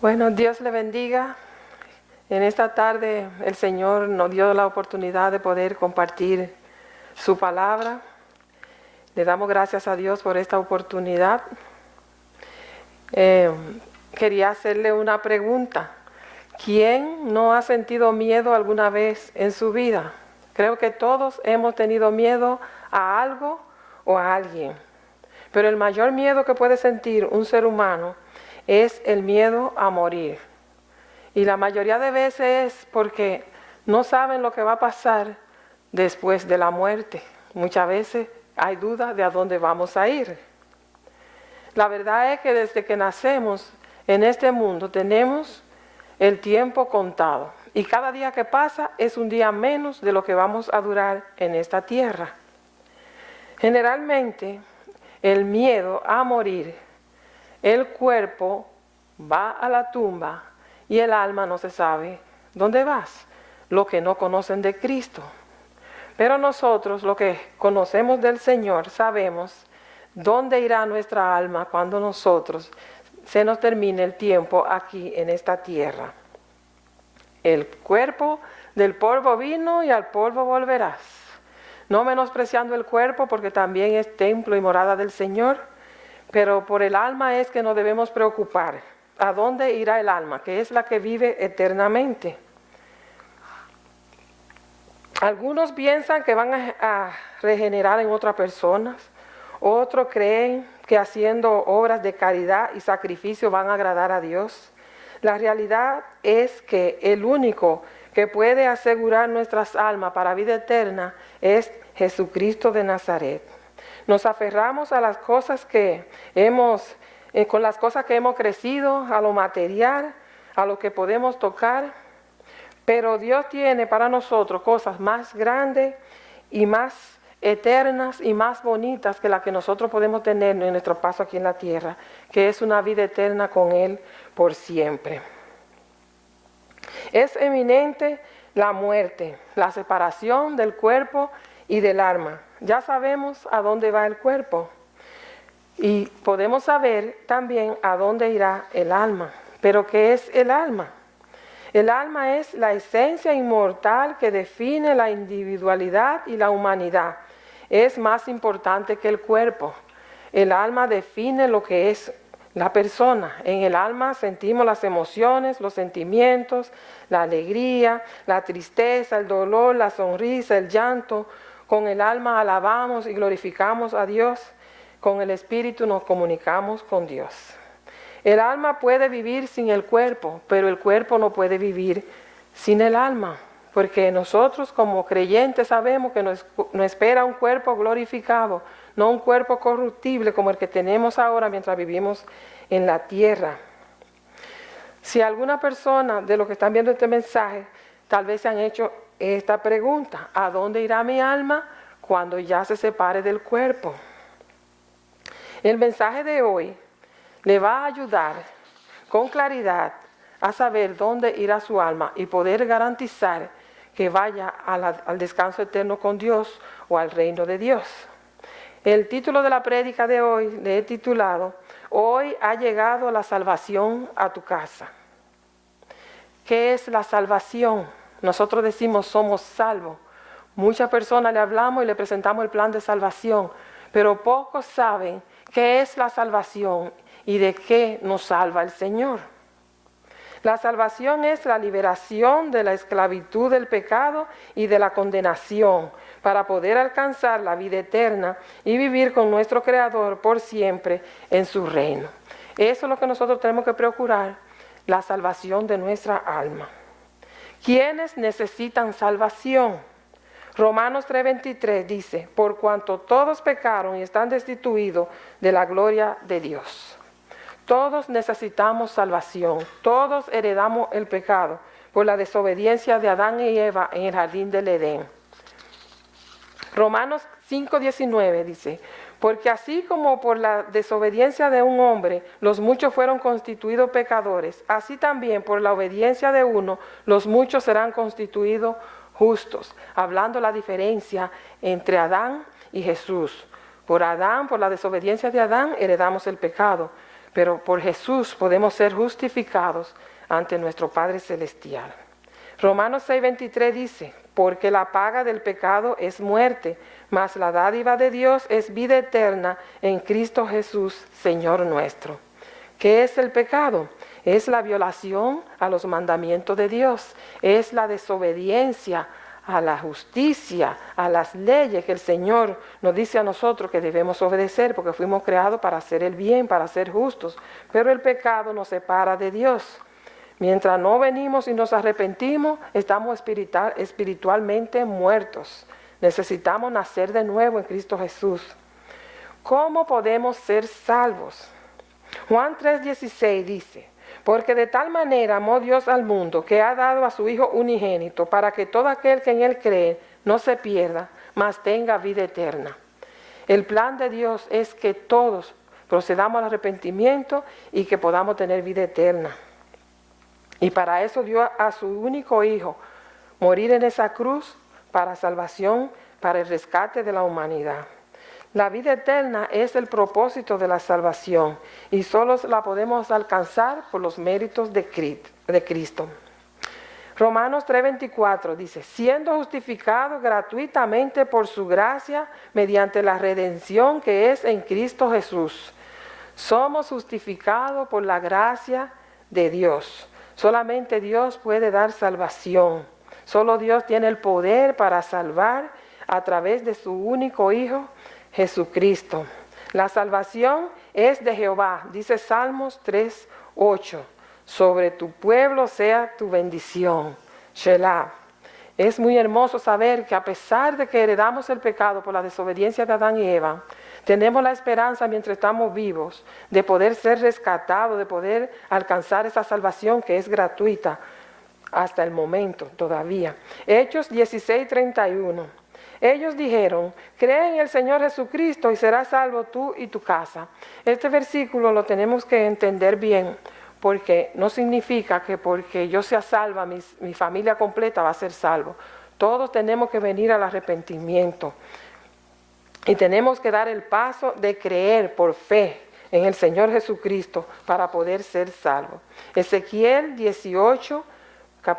Bueno, Dios le bendiga. En esta tarde el Señor nos dio la oportunidad de poder compartir su palabra. Le damos gracias a Dios por esta oportunidad. Quería hacerle una pregunta. ¿Quién no ha sentido miedo alguna vez en su vida? Creo que todos hemos tenido miedo a algo o a alguien. Pero el mayor miedo que puede sentir un ser humano es el miedo a morir. Y la mayoría de veces es porque no saben lo que va a pasar después de la muerte. Muchas veces hay dudas de a dónde vamos a ir. La verdad es que desde que nacemos en este mundo tenemos el tiempo contado. Y cada día que pasa es un día menos de lo que vamos a durar en esta tierra. Generalmente el miedo a morir, el cuerpo va a la tumba y el alma no se sabe dónde vas, lo que no conocen de Cristo. Pero nosotros, lo que conocemos del Señor, sabemos dónde irá nuestra alma cuando nosotros se nos termine el tiempo aquí en esta tierra. El cuerpo del polvo vino y al polvo volverás. No menospreciando el cuerpo porque también es templo y morada del Señor, pero por el alma es que nos debemos preocupar. ¿A dónde irá el alma? Que es la que vive eternamente. Algunos piensan que van a regenerar en otras personas. Otros creen que haciendo obras de caridad y sacrificio van a agradar a Dios. La realidad es que el único que puede asegurar nuestras almas para vida eterna es Jesucristo de Nazaret. Nos aferramos a las cosas con las cosas que hemos crecido, a lo material, a lo que podemos tocar, pero Dios tiene para nosotros cosas más grandes y más eternas y más bonitas que las que nosotros podemos tener en nuestro paso aquí en la tierra, que es una vida eterna con Él por siempre. Es eminente la muerte, la separación del cuerpo y del alma. Ya sabemos a dónde va el cuerpo y podemos saber también a dónde irá el alma. Pero ¿qué es el alma? El alma es la esencia inmortal que define la individualidad y la humanidad. Es más importante que el cuerpo. El alma define lo que es la persona. En el alma sentimos las emociones, los sentimientos, la alegría, la tristeza, el dolor, la sonrisa, el llanto. Con el alma alabamos y glorificamos a Dios. Con el espíritu nos comunicamos con Dios. El alma puede vivir sin el cuerpo, pero el cuerpo no puede vivir sin el alma. Porque nosotros como creyentes sabemos que nos espera un cuerpo glorificado, no un cuerpo corruptible como el que tenemos ahora mientras vivimos en la tierra. Si alguna persona de los que están viendo este mensaje, tal vez se han hecho esta pregunta: ¿a dónde irá mi alma cuando ya se separe del cuerpo? El mensaje de hoy le va a ayudar con claridad a saber dónde irá su alma y poder garantizar que vaya al descanso eterno con Dios o al reino de Dios. El título de la prédica de hoy le he titulado: Hoy ha llegado la salvación a tu casa. ¿Qué es la salvación? Nosotros decimos somos salvos. Muchas personas le hablamos y le presentamos el plan de salvación, pero pocos saben qué es la salvación y de qué nos salva el Señor. La salvación es la liberación de la esclavitud del pecado y de la condenación para poder alcanzar la vida eterna y vivir con nuestro Creador por siempre en su reino. Eso es lo que nosotros tenemos que procurar, la salvación de nuestra alma. ¿Quiénes necesitan salvación? Romanos 3:23 dice: por cuanto todos pecaron y están destituidos de la gloria de Dios. Todos necesitamos salvación, todos heredamos el pecado por la desobediencia de Adán y Eva en el jardín del Edén. Romanos 5:19 dice: porque así como por la desobediencia de un hombre los muchos fueron constituidos pecadores, así también por la obediencia de uno los muchos serán constituidos justos. Hablando la diferencia entre Adán y Jesús. Por Adán, por la desobediencia de Adán, heredamos el pecado. pero por Jesús podemos ser justificados ante nuestro Padre Celestial. Romanos 6:23 dice, porque la paga del pecado es muerte, mas la dádiva de Dios es vida eterna en Cristo Jesús, Señor nuestro. ¿Qué es el pecado? Es la violación a los mandamientos de Dios, es la desobediencia a la justicia, a las leyes que el Señor nos dice a nosotros que debemos obedecer, porque fuimos creados para hacer el bien, para ser justos, pero el pecado nos separa de Dios. Mientras no venimos y nos arrepentimos, estamos espiritualmente muertos. Necesitamos nacer de nuevo en Cristo Jesús. ¿Cómo podemos ser salvos? Juan 3:16 dice, porque de tal manera amó Dios al mundo que ha dado a su Hijo unigénito para que todo aquel que en Él cree no se pierda, mas tenga vida eterna. El plan de Dios es que todos procedamos al arrepentimiento y que podamos tener vida eterna. Y para eso dio a su único Hijo morir en esa cruz para salvación, para el rescate de la humanidad. La vida eterna es el propósito de la salvación y solo la podemos alcanzar por los méritos de Cristo. Romanos 3:24 dice, siendo justificados gratuitamente por su gracia mediante la redención que es en Cristo Jesús. Somos justificados por la gracia de Dios. Solamente Dios puede dar salvación. Solo Dios tiene el poder para salvar a través de su único Hijo, Jesucristo. La salvación es de Jehová, dice Salmos 3:8. Sobre tu pueblo sea tu bendición. Shelah. Es muy hermoso saber que a pesar de que heredamos el pecado por la desobediencia de Adán y Eva, tenemos la esperanza mientras estamos vivos de poder ser rescatados, de poder alcanzar esa salvación que es gratuita hasta el momento todavía. Hechos 16:31. Ellos dijeron, cree en el Señor Jesucristo y serás salvo tú y tu casa. Este versículo lo tenemos que entender bien, porque no significa que porque yo sea salva, mi familia completa va a ser salvo. Todos tenemos que venir al arrepentimiento. Y tenemos que dar el paso de creer por fe en el Señor Jesucristo para poder ser salvos. Ezequiel 18,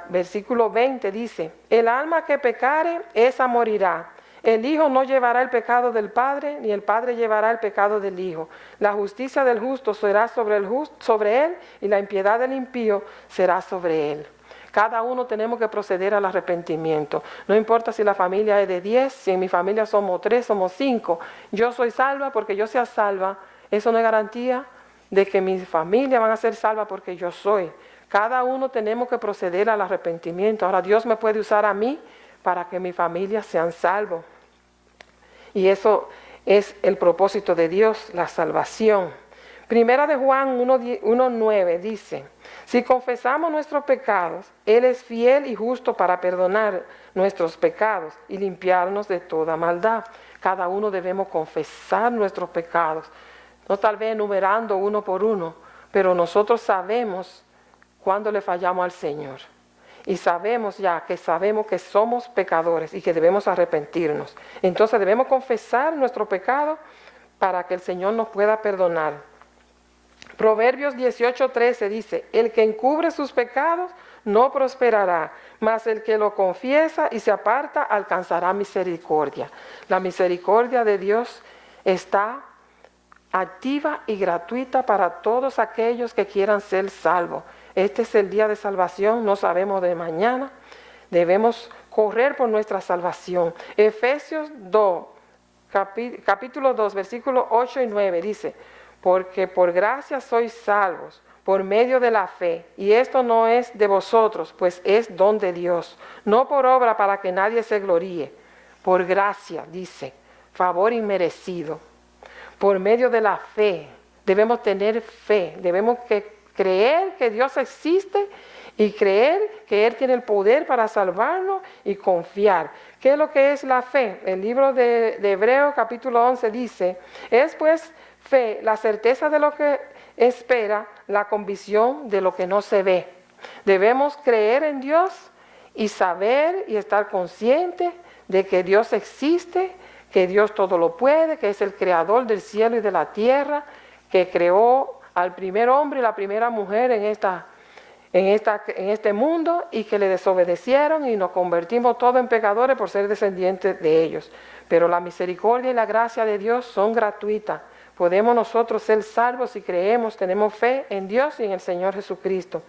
versículo 20 dice, el alma que pecare, esa morirá. El Hijo no llevará el pecado del Padre, ni el Padre llevará el pecado del Hijo. La justicia del justo será sobre él, y la impiedad del impío será sobre él. Cada uno tenemos que proceder al arrepentimiento. No importa si la familia es de 10, si en mi familia somos 3, somos 5. Yo soy salva porque yo sea salva. Eso no es garantía de que mi familia van a ser salva porque yo soy. Cada uno tenemos que proceder al arrepentimiento. Ahora Dios me puede usar a mí para que mi familia sean salvos. Y eso es el propósito de Dios, la salvación. Primera de Juan 1:9 dice, si confesamos nuestros pecados, Él es fiel y justo para perdonar nuestros pecados y limpiarnos de toda maldad. Cada uno debemos confesar nuestros pecados, no tal vez enumerando uno por uno, pero nosotros sabemos cuándo le fallamos al Señor. Y sabemos que somos pecadores y que debemos arrepentirnos. Entonces debemos confesar nuestro pecado para que el Señor nos pueda perdonar. Proverbios 18:13 dice, el que encubre sus pecados no prosperará, mas el que lo confiesa y se aparta alcanzará misericordia. La misericordia de Dios está activa y gratuita para todos aquellos que quieran ser salvos. Este es el día de salvación, no sabemos de mañana. Debemos correr por nuestra salvación. Efesios 2, capítulo 2, versículos 8 y 9 dice, porque por gracia sois salvos, por medio de la fe, y esto no es de vosotros, pues es don de Dios, no por obra para que nadie se gloríe. Por gracia, dice, favor inmerecido. Por medio de la fe, debemos tener fe, debemos creer que Dios existe y creer que Él tiene el poder para salvarnos y confiar. ¿Qué es lo que es la fe? El libro de Hebreos capítulo 11 dice, es pues fe la certeza de lo que espera, la convicción de lo que no se ve. Debemos creer en Dios y saber y estar conscientes de que Dios existe, que Dios todo lo puede, que es el creador del cielo y de la tierra, que creó al primer hombre y la primera mujer en este mundo, y que le desobedecieron y nos convertimos todos en pecadores por ser descendientes de ellos. Pero la misericordia y la gracia de Dios son gratuitas. Podemos nosotros ser salvos si creemos, tenemos fe en Dios y en el Señor Jesucristo.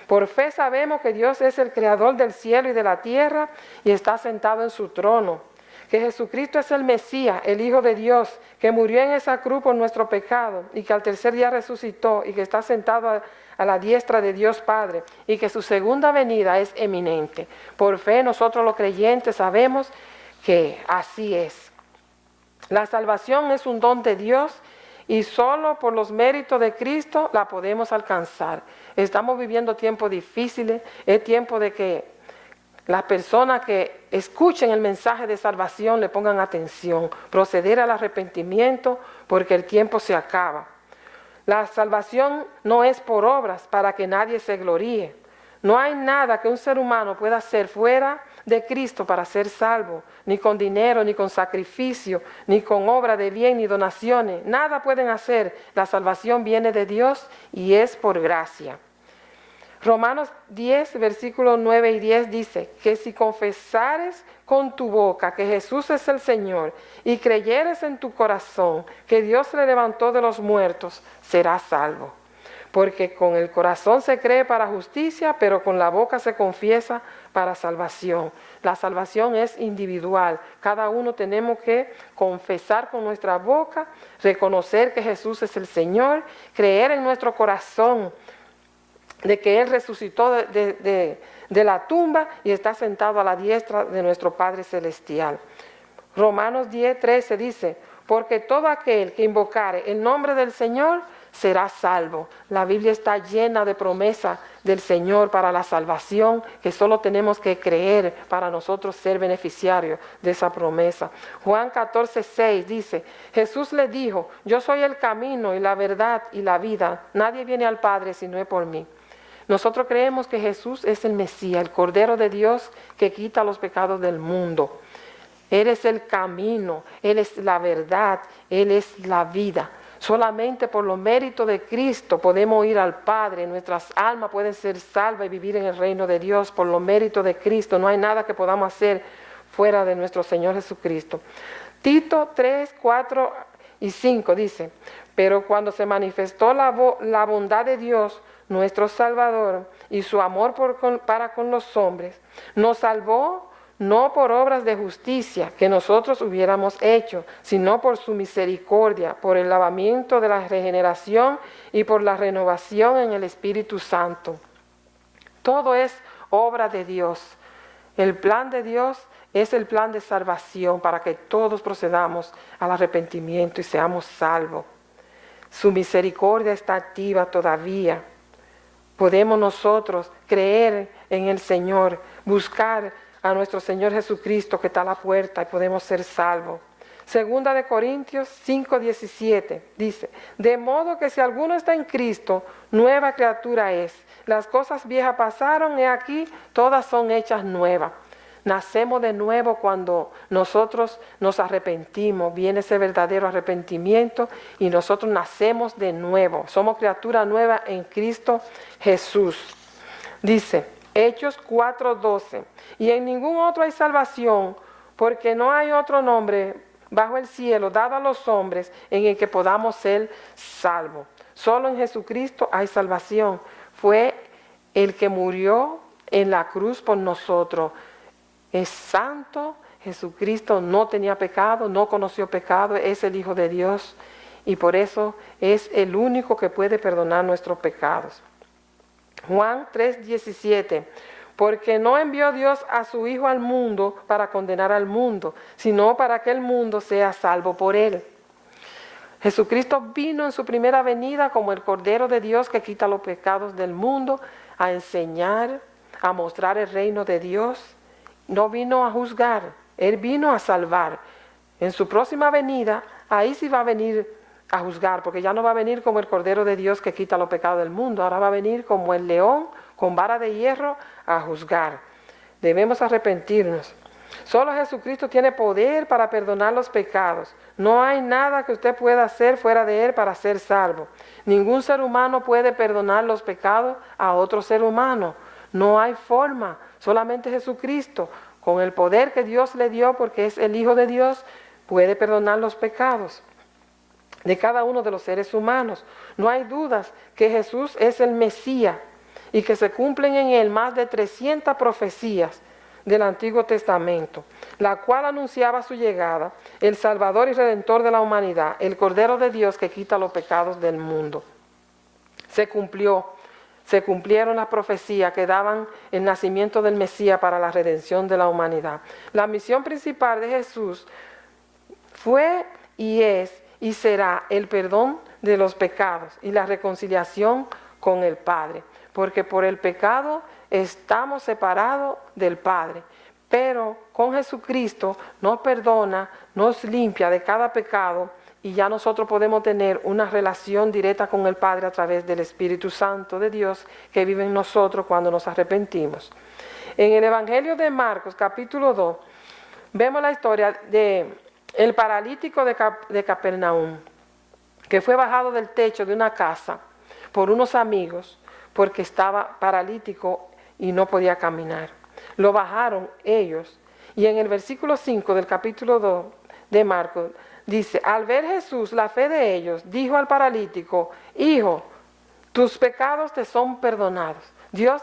Por fe sabemos que Dios es el creador del cielo y de la tierra y está sentado en su trono. Que Jesucristo es el Mesías, el Hijo de Dios, que murió en esa cruz por nuestro pecado y que al tercer día resucitó y que está sentado a la diestra de Dios Padre y que su segunda venida es eminente. Por fe nosotros los creyentes sabemos que así es. La salvación es un don de Dios y solo por los méritos de Cristo la podemos alcanzar. Estamos viviendo tiempos difíciles, es tiempo de que las personas que escuchen el mensaje de salvación le pongan atención, proceder al arrepentimiento porque el tiempo se acaba. La salvación no es por obras para que nadie se gloríe. No hay nada que un ser humano pueda hacer fuera de Cristo para ser salvo, ni con dinero, ni con sacrificio, ni con obra de bien, ni donaciones. Nada pueden hacer. La salvación viene de Dios y es por gracia. Romanos 10, versículos 9 y 10 dice que si confesares con tu boca que Jesús es el Señor y creyeres en tu corazón que Dios le levantó de los muertos, serás salvo. Porque con el corazón se cree para justicia, pero con la boca se confiesa para salvación. La salvación es individual. Cada uno tenemos que confesar con nuestra boca, reconocer que Jesús es el Señor, creer en nuestro corazón de que Él resucitó de la tumba y está sentado a la diestra de nuestro Padre Celestial. Romanos 10, 13 dice, porque todo aquel que invocare el nombre del Señor será salvo. La Biblia está llena de promesas del Señor para la salvación, que solo tenemos que creer para nosotros ser beneficiarios de esa promesa. Juan 14, 6 dice, Jesús le dijo, yo soy el camino y la verdad y la vida. Nadie viene al Padre si no es por mí. Nosotros creemos que Jesús es el Mesías, el Cordero de Dios que quita los pecados del mundo. Él es el camino, Él es la verdad, Él es la vida. Solamente por los méritos de Cristo podemos ir al Padre. Nuestras almas pueden ser salvas y vivir en el reino de Dios por los méritos de Cristo. No hay nada que podamos hacer fuera de nuestro Señor Jesucristo. Tito 3, 4 y 5 dice, pero cuando se manifestó la bondad de Dios, nuestro Salvador, y su amor para con los hombres, nos salvó no por obras de justicia que nosotros hubiéramos hecho, sino por su misericordia, por el lavamiento de la regeneración y por la renovación en el Espíritu Santo. Todo es obra de Dios. El plan de Dios es el plan de salvación para que todos procedamos al arrepentimiento y seamos salvos. Su misericordia está activa todavía. Podemos nosotros creer en el Señor, buscar a nuestro Señor Jesucristo que está a la puerta y podemos ser salvos. Segunda de Corintios 5:17 dice, de modo que si alguno está en Cristo, nueva criatura es. Las cosas viejas pasaron y aquí todas son hechas nuevas. Nacemos de nuevo cuando nosotros nos arrepentimos, viene ese verdadero arrepentimiento y nosotros nacemos de nuevo. Somos criatura nueva en Cristo Jesús. Dice Hechos 4:12, y en ningún otro hay salvación, porque no hay otro nombre bajo el cielo dado a los hombres en el que podamos ser salvos. Solo en Jesucristo hay salvación. Fue el que murió en la cruz por nosotros. Es santo, Jesucristo no tenía pecado, no conoció pecado, es el Hijo de Dios y por eso es el único que puede perdonar nuestros pecados. Juan 3:17, porque no envió Dios a su Hijo al mundo para condenar al mundo, sino para que el mundo sea salvo por él. Jesucristo vino en su primera venida como el Cordero de Dios que quita los pecados del mundo, a enseñar, a mostrar el reino de Dios. No vino a juzgar, Él vino a salvar. En su próxima venida, ahí sí va a venir a juzgar, porque ya no va a venir como el Cordero de Dios que quita los pecados del mundo, ahora va a venir como el león con vara de hierro a juzgar. Debemos arrepentirnos. Solo Jesucristo tiene poder para perdonar los pecados. No hay nada que usted pueda hacer fuera de Él para ser salvo. Ningún ser humano puede perdonar los pecados a otro ser humano. No hay forma. Solamente Jesucristo, con el poder que Dios le dio porque es el Hijo de Dios, puede perdonar los pecados de cada uno de los seres humanos. No hay dudas que Jesús es el Mesías y que se cumplen en Él más de 300 profecías del Antiguo Testamento, la cual anunciaba su llegada, el Salvador y Redentor de la humanidad, el Cordero de Dios que quita los pecados del mundo. Se cumplieron las profecías que daban el nacimiento del Mesías para la redención de la humanidad. La misión principal de Jesús fue y es y será el perdón de los pecados y la reconciliación con el Padre, porque por el pecado estamos separados del Padre, pero con Jesucristo nos perdona, nos limpia de cada pecado y ya nosotros podemos tener una relación directa con el Padre a través del Espíritu Santo de Dios que vive en nosotros cuando nos arrepentimos. En el Evangelio de Marcos, capítulo 2, vemos la historia de el paralítico de Capernaum, que fue bajado del techo de una casa por unos amigos porque estaba paralítico y no podía caminar. Lo bajaron ellos y en el versículo 5 del capítulo 2 de Marcos dice: al ver Jesús la fe de ellos, dijo al paralítico: hijo, tus pecados te son perdonados. Dios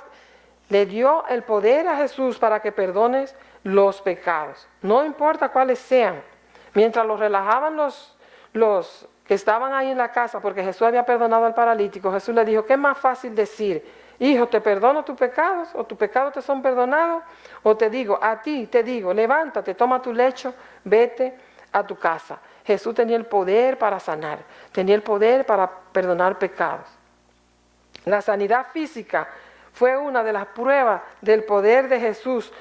le dio el poder a Jesús para que perdones los pecados, no importa cuáles sean. Mientras los relajaban los que estaban ahí en la casa, porque Jesús había perdonado al paralítico, Jesús le dijo: ¿qué es más fácil decir? Hijo, ¿te perdono tus pecados? ¿O tus pecados te son perdonados? O te digo, a ti te digo, levántate, toma tu lecho, vete a tu casa. Jesús tenía el poder para sanar, tenía el poder para perdonar pecados. La sanidad física fue una de las pruebas del poder de Jesús,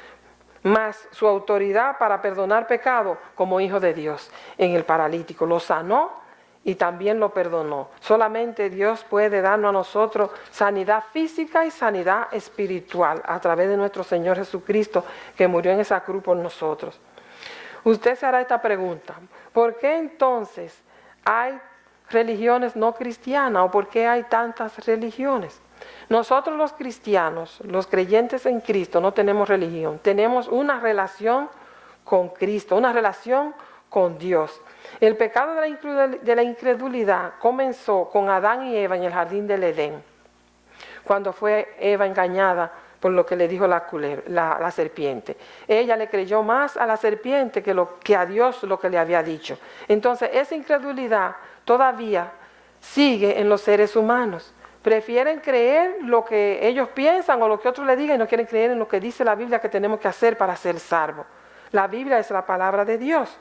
más su autoridad para perdonar pecado como Hijo de Dios. En el paralítico lo sanó y también lo perdonó. Solamente Dios puede darnos a nosotros sanidad física y sanidad espiritual a través de nuestro Señor Jesucristo, que murió en esa cruz por nosotros. Usted se hará esta pregunta: ¿por qué entonces hay religiones no cristianas o por qué hay tantas religiones? Nosotros los cristianos, los creyentes en Cristo, no tenemos religión, tenemos una relación con Cristo, una relación con Dios. El pecado de la incredulidad comenzó con Adán y Eva en el jardín del Edén, cuando fue Eva engañada por lo que le dijo la serpiente. Ella le creyó más a la serpiente que a Dios lo que le había dicho. Entonces esa incredulidad todavía sigue en los seres humanos. Prefieren creer lo que ellos piensan o lo que otros le digan y no quieren creer en lo que dice la Biblia que tenemos que hacer para ser salvos. La Biblia es la palabra de Dios.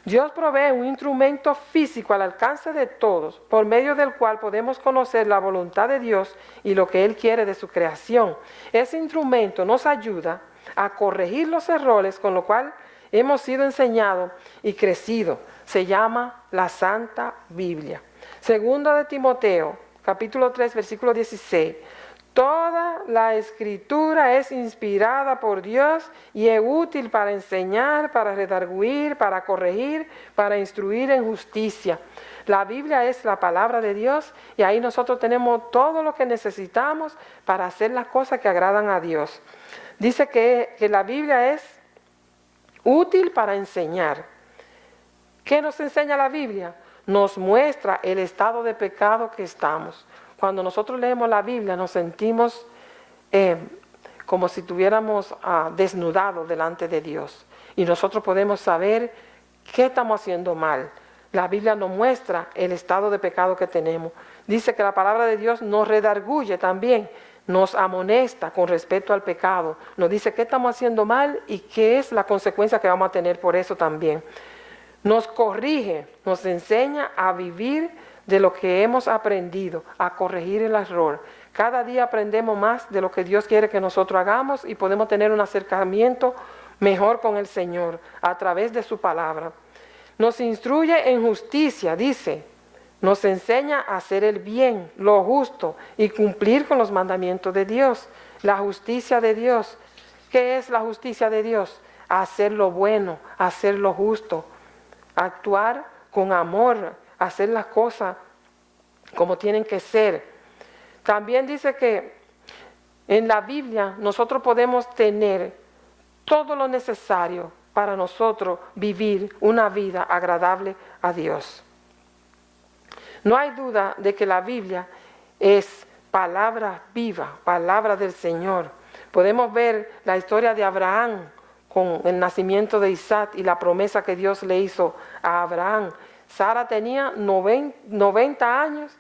Dios provee un instrumento físico al alcance de todos, por medio del cual podemos conocer la voluntad de Dios y lo que Él quiere de su creación. Ese instrumento nos ayuda a corregir los errores con lo cual hemos sido enseñados y crecido. Se llama la Santa Biblia. Segundo de Timoteo, capítulo 3, versículo 16. Toda la escritura es inspirada por Dios y es útil para enseñar, para redarguir, para corregir, para instruir en justicia. La Biblia es la palabra de Dios y ahí nosotros tenemos todo lo que necesitamos para hacer las cosas que agradan a Dios. Dice que la Biblia es útil para enseñar. ¿Qué nos enseña la Biblia? Nos muestra el estado de pecado que estamos. Cuando nosotros leemos la Biblia nos sentimos como si estuviéramos desnudados delante de Dios. Y nosotros podemos saber qué estamos haciendo mal. La Biblia nos muestra el estado de pecado que tenemos. Dice que la palabra de Dios nos redarguye también, nos amonesta con respecto al pecado. Nos dice qué estamos haciendo mal y qué es la consecuencia que vamos a tener por eso también. Nos corrige, nos enseña a vivir de lo que hemos aprendido, a corregir el error. Cada día aprendemos más de lo que Dios quiere que nosotros hagamos y podemos tener un acercamiento mejor con el Señor a través de su palabra. Nos instruye en justicia, dice, nos enseña a hacer el bien, lo justo y cumplir con los mandamientos de Dios. La justicia de Dios. ¿Qué es la justicia de Dios? a hacer lo bueno, a hacer lo justo, a actuar con amor, a hacer las cosas como tienen que ser. También dice que en la Biblia nosotros podemos tener todo lo necesario para nosotros vivir una vida agradable a Dios. No hay duda de que la Biblia es palabra viva, palabra del Señor. Podemos ver la historia de Abraham con el nacimiento de Isaac y la promesa que Dios le hizo a Abraham. Sara tenía 90 años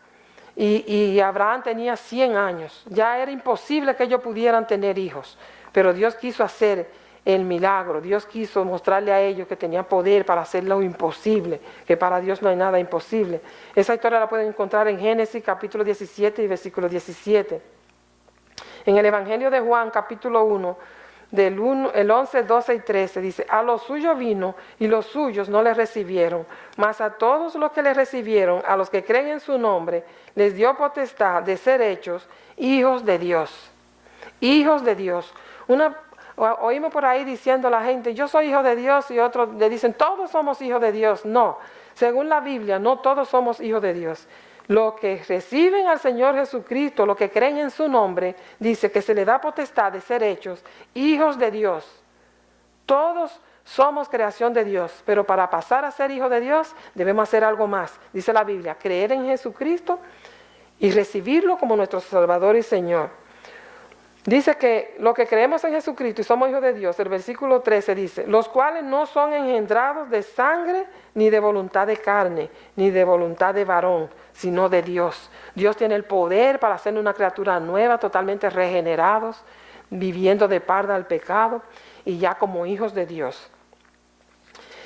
y Abraham tenía 100 años. Ya era imposible que ellos pudieran tener hijos, pero Dios quiso hacer el milagro. Dios quiso mostrarle a ellos que tenían poder para hacer lo imposible, que para Dios no hay nada imposible. Esa historia la pueden encontrar en Génesis capítulo 17 y versículo 17. En el Evangelio de Juan capítulo 1, el 11, 12 y 13 dice: a los suyos vino y los suyos no le recibieron, mas a todos los que le recibieron, a los que creen en su nombre, les dio potestad de ser hechos hijos de Dios. Hijos de Dios. Oímos por ahí diciendo a la gente: yo soy hijo de Dios, y otros le dicen: todos somos hijos de Dios. No, según la Biblia, no todos somos hijos de Dios. Los que reciben al Señor Jesucristo, los que creen en su nombre, dice que se le da potestad de ser hechos hijos de Dios. Todos somos creación de Dios, pero para pasar a ser hijos de Dios debemos hacer algo más. Dice la Biblia: creer en Jesucristo y recibirlo como nuestro Salvador y Señor. Dice que lo que creemos en Jesucristo y somos hijos de Dios, el versículo 13 dice: los cuales no son engendrados de sangre, ni de voluntad de carne, ni de voluntad de varón, sino de Dios. Dios tiene el poder para hacer una criatura nueva, totalmente regenerados, viviendo de par al pecado y ya como hijos de Dios.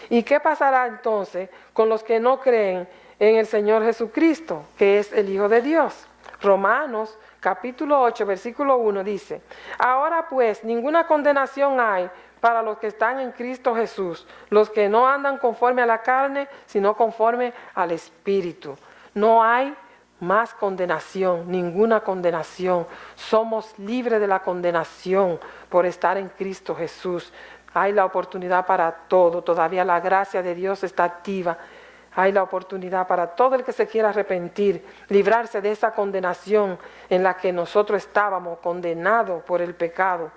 ¿Y qué pasará entonces con los que no creen en el Señor Jesucristo, que es el Hijo de Dios? Romanos capítulo 8, versículo 1 dice: ahora pues ninguna condenación hay para los que están en Cristo Jesús, los que no andan conforme a la carne, sino conforme al Espíritu. No hay más condenación, ninguna condenación. Somos libres de la condenación por estar en Cristo Jesús. Hay la oportunidad para todo, todavía la gracia de Dios está activa. Hay la oportunidad para todo el que se quiera arrepentir, librarse de esa condenación en la que nosotros estábamos condenados por el pecado.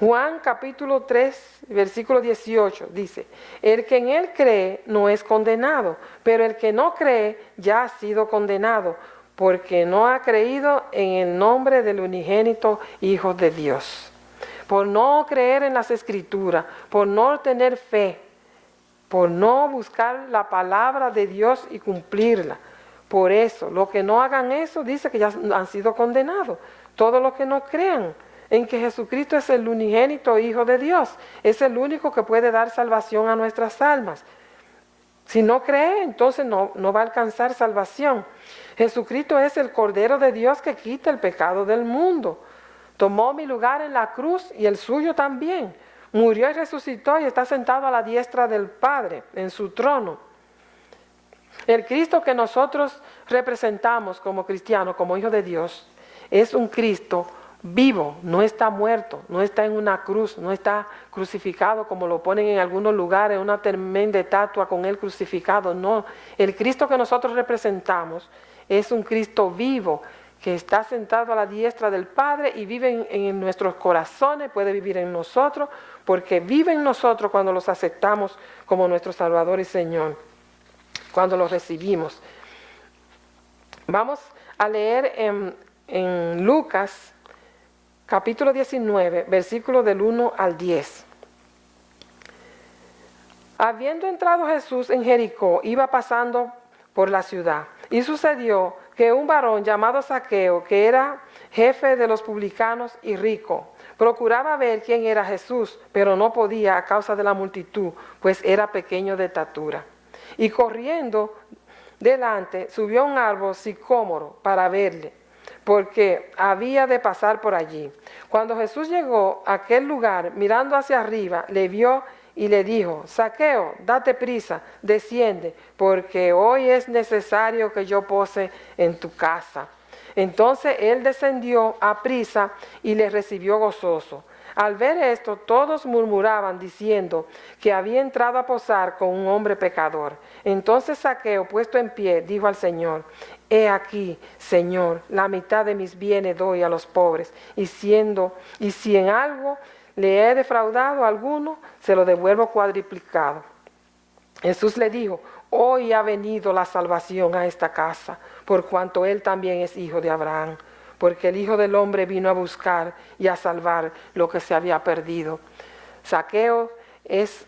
Juan capítulo 3, versículo 18 dice: el que en él cree no es condenado, pero el que no cree ya ha sido condenado, porque no ha creído en el nombre del unigénito Hijo de Dios. Por no creer en las Escrituras, por no tener fe, por no buscar la palabra de Dios y cumplirla. Por eso, los que no hagan eso, dice que ya han sido condenados. Todos los que no crean en que Jesucristo es el unigénito Hijo de Dios, es el único que puede dar salvación a nuestras almas. Si no cree, entonces no va a alcanzar salvación. Jesucristo es el Cordero de Dios que quita el pecado del mundo. Tomó mi lugar en la cruz y el suyo también. Murió y resucitó y está sentado a la diestra del Padre, en su trono. El Cristo que nosotros representamos como cristianos, como hijos de Dios, es un Cristo vivo, no está muerto, no está en una cruz, no está crucificado como lo ponen en algunos lugares, una tremenda estatua con él crucificado. No, el Cristo que nosotros representamos es un Cristo vivo, que está sentado a la diestra del Padre y vive en nuestros corazones, puede vivir en nosotros, porque vive en nosotros cuando los aceptamos como nuestro Salvador y Señor, cuando los recibimos. Vamos a leer en Lucas, capítulo 19, versículos del 1 al 10. Habiendo entrado Jesús en Jericó, iba pasando por la ciudad, y sucedió que un varón llamado Zaqueo, que era jefe de los publicanos y rico, procuraba ver quién era Jesús, pero no podía a causa de la multitud, pues era pequeño de estatura. Y corriendo delante, subió a un árbol sicómoro para verle, porque había de pasar por allí. Cuando Jesús llegó a aquel lugar, mirando hacia arriba, le vio y le dijo: Zaqueo, date prisa, desciende, porque hoy es necesario que yo pose en tu casa. Entonces él descendió a prisa y le recibió gozoso. Al ver esto, todos murmuraban diciendo que había entrado a posar con un hombre pecador. Entonces Zaqueo, puesto en pie, dijo al Señor: He aquí, Señor, la mitad de mis bienes doy a los pobres, y si en algo le he defraudado a alguno, se lo devuelvo cuadriplicado. Jesús le dijo: Hoy ha venido la salvación a esta casa, por cuanto él también es hijo de Abraham, porque el Hijo del Hombre vino a buscar y a salvar lo que se había perdido. Zaqueo es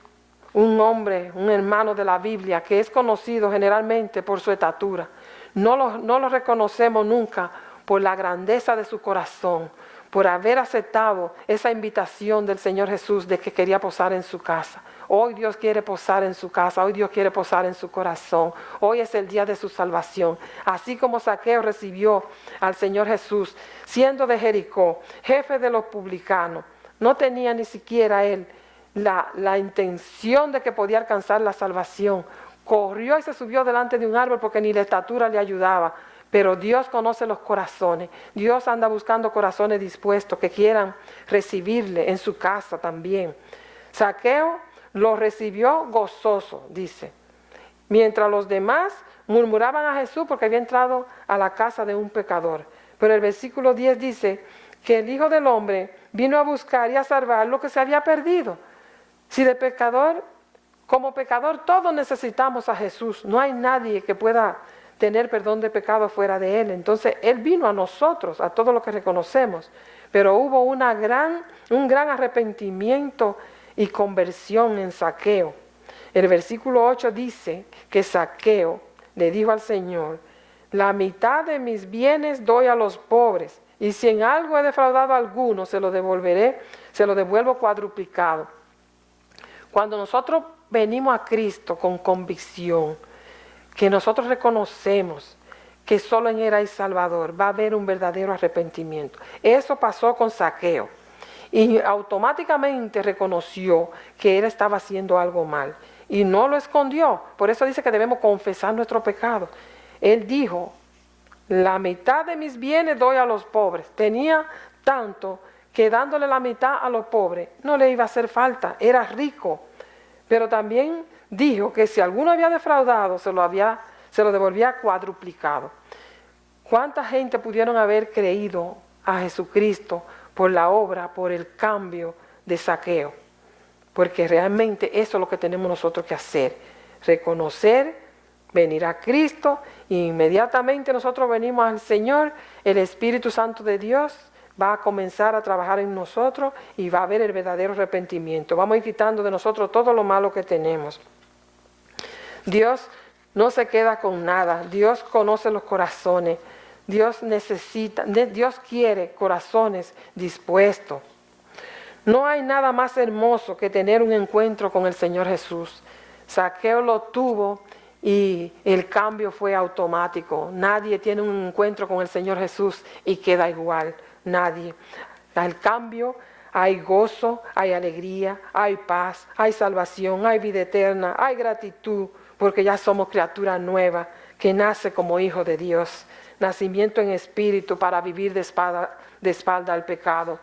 un hombre, un hermano de la Biblia, que es conocido generalmente por su estatura. No lo reconocemos nunca por la grandeza de su corazón, por haber aceptado esa invitación del Señor Jesús de que quería posar en su casa. Hoy Dios quiere posar en su casa, hoy Dios quiere posar en su corazón. Hoy es el día de su salvación. Así como Zaqueo recibió al Señor Jesús, siendo de Jericó, jefe de los publicanos, no tenía ni siquiera él la intención de que podía alcanzar la salvación. Corrió y se subió delante de un árbol porque ni la estatura le ayudaba. Pero Dios conoce los corazones. Dios anda buscando corazones dispuestos que quieran recibirle en su casa también. Zaqueo lo recibió gozoso, dice. Mientras los demás murmuraban a Jesús porque había entrado a la casa de un pecador. Pero el versículo 10 dice que el Hijo del Hombre vino a buscar y a salvar lo que se había perdido. Si de pecador, como pecador, todos necesitamos a Jesús. No hay nadie que pueda tener perdón de pecado fuera de Él. Entonces Él vino a nosotros, a todos los que reconocemos. Pero hubo un gran arrepentimiento y conversión en Zaqueo. El versículo 8 dice que Zaqueo le dijo al Señor: la mitad de mis bienes doy a los pobres, y si en algo he defraudado a alguno, se lo devuelvo cuadruplicado. Cuando nosotros venimos a Cristo con convicción, que nosotros reconocemos que solo en Él hay Salvador, va a haber un verdadero arrepentimiento. Eso pasó con Zaqueo. Y automáticamente reconoció que él estaba haciendo algo mal. Y no lo escondió. Por eso dice que debemos confesar nuestro pecado. Él dijo: la mitad de mis bienes doy a los pobres. Tenía tanto que dándole la mitad a los pobres no le iba a hacer falta. Era rico. Pero también dijo que si alguno había defraudado, se lo devolvía cuadruplicado. ¿Cuánta gente pudieron haber creído a Jesucristo por la obra, por el cambio de Zaqueo? Porque realmente eso es lo que tenemos nosotros que hacer: reconocer, venir a Cristo, e inmediatamente nosotros venimos al Señor. El Espíritu Santo de Dios va a comenzar a trabajar en nosotros y va a haber el verdadero arrepentimiento. Vamos a ir quitando de nosotros todo lo malo que tenemos. Dios no se queda con nada. Dios conoce los corazones. Dios quiere corazones dispuestos. No hay nada más hermoso que tener un encuentro con el Señor Jesús. Zaqueo lo tuvo y el cambio fue automático. Nadie tiene un encuentro con el Señor Jesús y queda igual. Nadie. Al cambio hay gozo, hay alegría, hay paz, hay salvación, hay vida eterna, hay gratitud, porque ya somos criatura nueva que nace como hijo de Dios. Nacimiento en espíritu para vivir de espalda al pecado.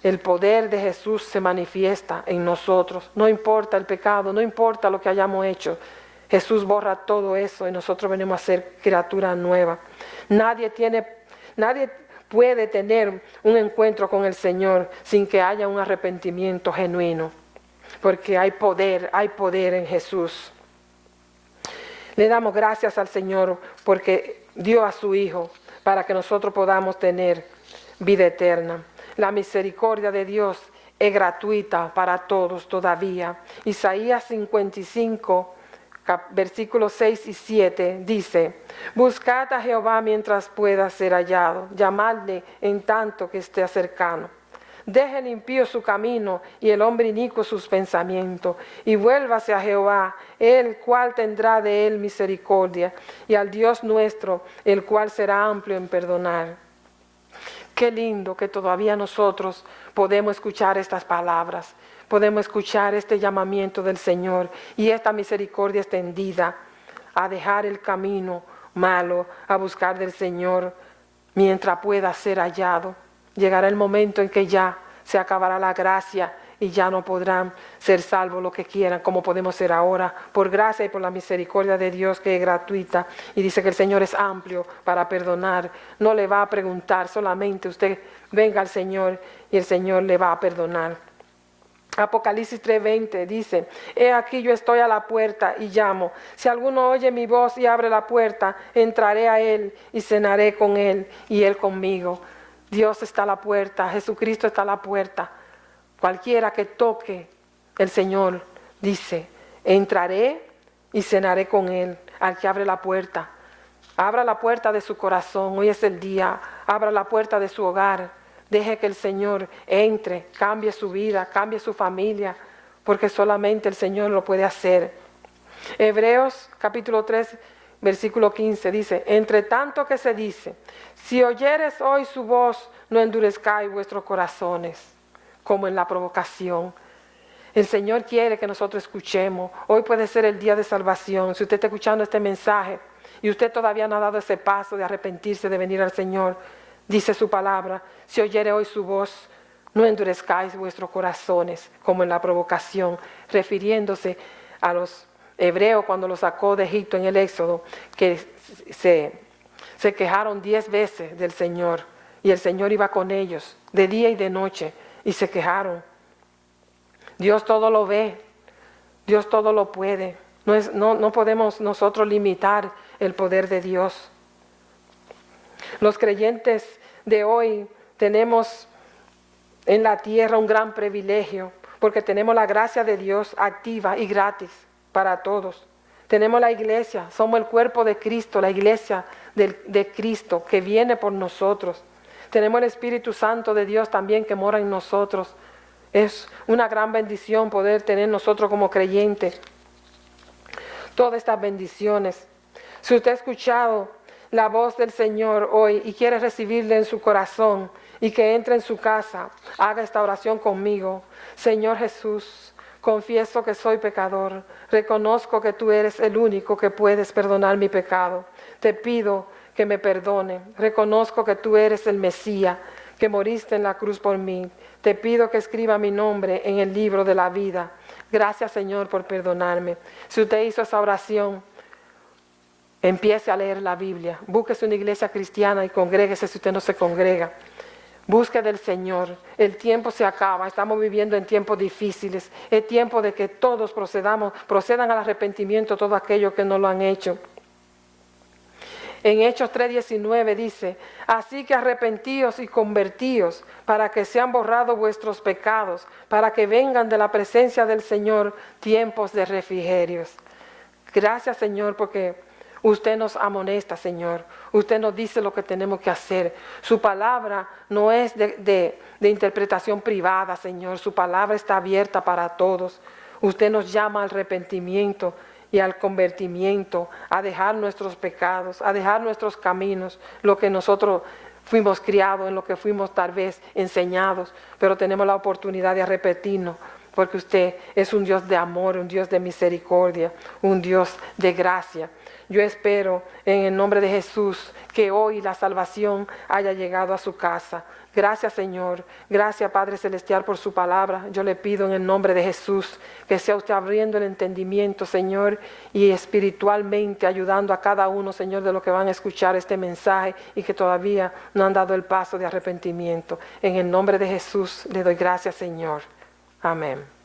El poder de Jesús se manifiesta en nosotros. No importa el pecado, no importa lo que hayamos hecho. Jesús borra todo eso y nosotros venimos a ser criatura nueva. Nadie puede tener un encuentro con el Señor sin que haya un arrepentimiento genuino. Porque hay poder en Jesús. Le damos gracias al Señor porque dio a su Hijo para que nosotros podamos tener vida eterna. La misericordia de Dios es gratuita para todos todavía. Isaías 55, versículos 6 y 7 dice: buscad a Jehová mientras pueda ser hallado, llamadle en tanto que esté cercano. Deje el impío su camino y el hombre inicuo sus pensamientos, y vuélvase a Jehová, el cual tendrá de él misericordia, y al Dios nuestro, el cual será amplio en perdonar. Qué lindo que todavía nosotros podemos escuchar estas palabras, podemos escuchar este llamamiento del Señor y esta misericordia extendida a dejar el camino malo, a buscar del Señor mientras pueda ser hallado. Llegará el momento en que ya se acabará la gracia y ya no podrán ser salvos lo que quieran, como podemos ser ahora, por gracia y por la misericordia de Dios que es gratuita. Y dice que el Señor es amplio para perdonar. No le va a preguntar, solamente usted venga al Señor y el Señor le va a perdonar. Apocalipsis 3:20 dice: he aquí yo estoy a la puerta y llamo. Si alguno oye mi voz y abre la puerta, entraré a él y cenaré con él y él conmigo. Dios está a la puerta, Jesucristo está a la puerta. Cualquiera que toque, el Señor dice: entraré y cenaré con él. Al que abre la puerta, abra la puerta de su corazón. Hoy es el día. Abra la puerta de su hogar. Deje que el Señor entre, cambie su vida, cambie su familia, porque solamente el Señor lo puede hacer. Hebreos capítulo 3, versículo 15 dice: entre tanto que se dice, si oyeres hoy su voz, no endurezcáis vuestros corazones, como en la provocación. El Señor quiere que nosotros escuchemos. Hoy puede ser el día de salvación. Si usted está escuchando este mensaje y usted todavía no ha dado ese paso de arrepentirse, de venir al Señor, dice su palabra: si oyere hoy su voz, no endurezcáis vuestros corazones, como en la provocación, refiriéndose a los hebreos cuando los sacó de Egipto en el Éxodo, que se quejaron 10 veces del Señor, y el Señor iba con ellos de día y de noche, y se quejaron. Dios todo lo ve, Dios todo lo puede. No podemos nosotros limitar el poder de Dios. Los creyentes de hoy tenemos en la tierra un gran privilegio, porque tenemos la gracia de Dios activa y gratis para todos. Tenemos la iglesia, somos el cuerpo de Cristo, la iglesia de Cristo que viene por nosotros. Tenemos el Espíritu Santo de Dios también que mora en nosotros. Es una gran bendición poder tener nosotros como creyentes todas estas bendiciones. Si usted ha escuchado la voz del Señor hoy y quiere recibirle en su corazón y que entre en su casa, haga esta oración conmigo. Señor Jesús, confieso que soy pecador. Reconozco que tú eres el único que puedes perdonar mi pecado. Te pido que me perdone. Reconozco que tú eres el Mesías, que moriste en la cruz por mí. Te pido que escriba mi nombre en el libro de la vida. Gracias, Señor, por perdonarme. Si usted hizo esa oración, empiece a leer la Biblia. Búsquese una iglesia cristiana y congréguese si usted no se congrega. Busque del Señor. El tiempo se acaba. Estamos viviendo en tiempos difíciles. Es tiempo de que todos procedan al arrepentimiento, todos aquellos que no lo han hecho. En Hechos 3:19 dice: así que arrepentíos y convertíos para que sean borrados vuestros pecados, para que vengan de la presencia del Señor tiempos de refrigerios. Gracias, Señor, porque usted nos amonesta, Señor. Usted nos dice lo que tenemos que hacer. Su palabra no es de interpretación privada, Señor. Su palabra está abierta para todos. Usted nos llama al arrepentimiento y al convertimiento, a dejar nuestros pecados, a dejar nuestros caminos, lo que nosotros fuimos criados, en lo que fuimos tal vez enseñados, pero tenemos la oportunidad de arrepentirnos, porque usted es un Dios de amor, un Dios de misericordia, un Dios de gracia. Yo espero en el nombre de Jesús que hoy la salvación haya llegado a su casa. Gracias, Señor. Gracias, Padre Celestial, por su palabra. Yo le pido en el nombre de Jesús que sea usted abriendo el entendimiento, Señor, y espiritualmente ayudando a cada uno, Señor, de los que van a escuchar este mensaje y que todavía no han dado el paso de arrepentimiento. En el nombre de Jesús le doy gracias, Señor. Amén.